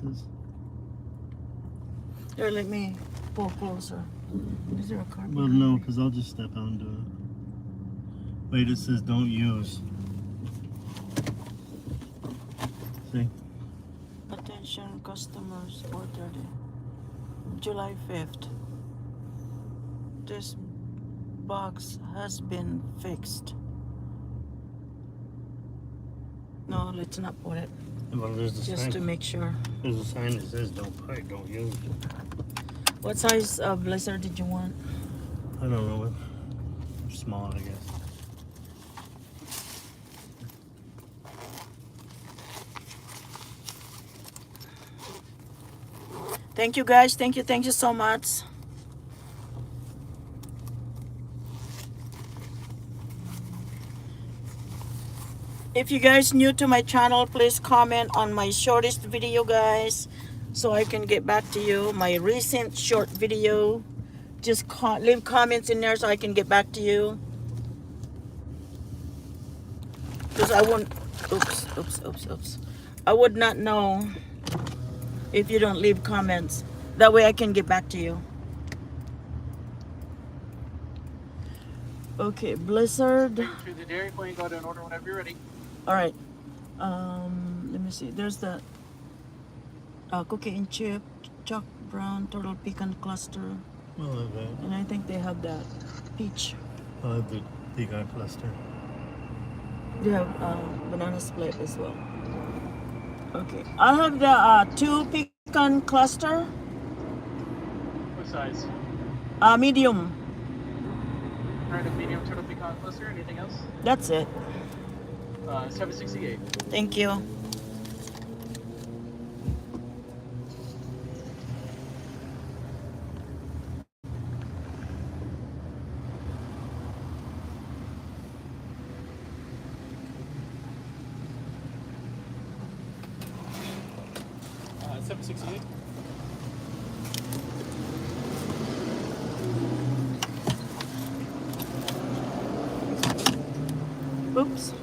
this? Here, let me pull closer. Is there a carpet? Well, no, because I'll just step out and do it. Wait, it says don't use. See? Attention customers, 4:30. July 5th. This box has been fixed. No, let's not put it. Well, there's the Just sign. to make sure. There's a sign that says don't buy, don't use. What size blizzard did you want? I don't know. Small, I guess. Thank you guys. Thank you so much. If you guys new to my channel, please comment on my shortest video, guys, so I can get back to you. My recent short video, just leave comments in there so I can get back to you. Because I won't, oops. I would not know if you don't leave comments. That way I can get back to you. Okay, blizzard. To the Dairy Queen, go to an order whenever you're ready. All right. Let me see. There's the cookie and chip, chalk brown, turtle pecan cluster, I'll have that. and I think they have that peach. I'll have the pecan cluster. They have banana split as well. Okay, I'll have the 2 pecan cluster, What size? medium. Alright, a medium turtle pecan cluster. Anything else? That's it. 768. Thank you. $768. Oops.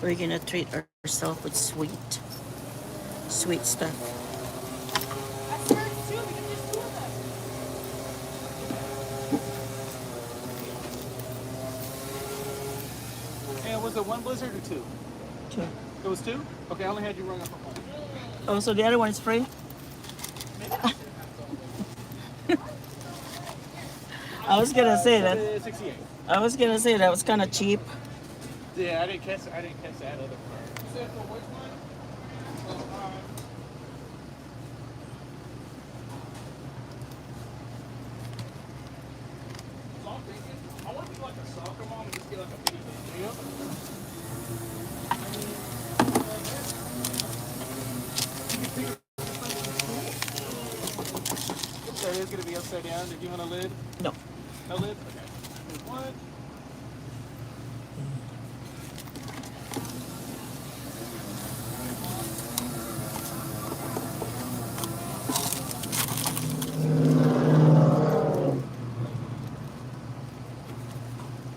We're gonna treat ourselves with sweet stuff. And was it 1 blizzard or 2? 2. It was 2? Okay, I only had you rung up for 1. Oh, so the other one is free? I was gonna say that. 68. I was gonna say that was kind of cheap. Yeah, I didn't catch that other part. You said for which one? So I'm thinking, I want to do like a soccer mom and just get like a mini video. So it is going to be upside down. Did you want a lid? No. No lid? Okay. Here's one.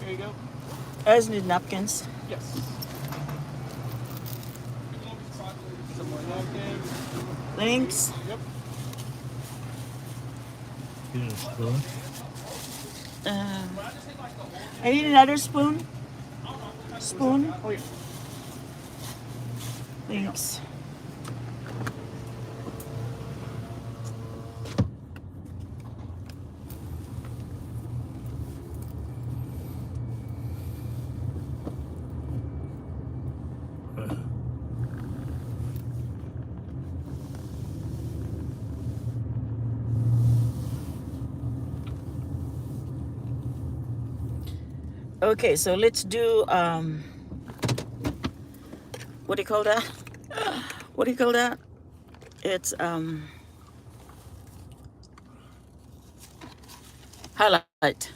There you go. I just need napkins. Yes. Some more napkins. Thanks. Yep. Get a spoon. I need another spoon. Spoon. Oh, yeah. Thanks. Okay, so let's do what do you call that? What do you call that? It's highlight.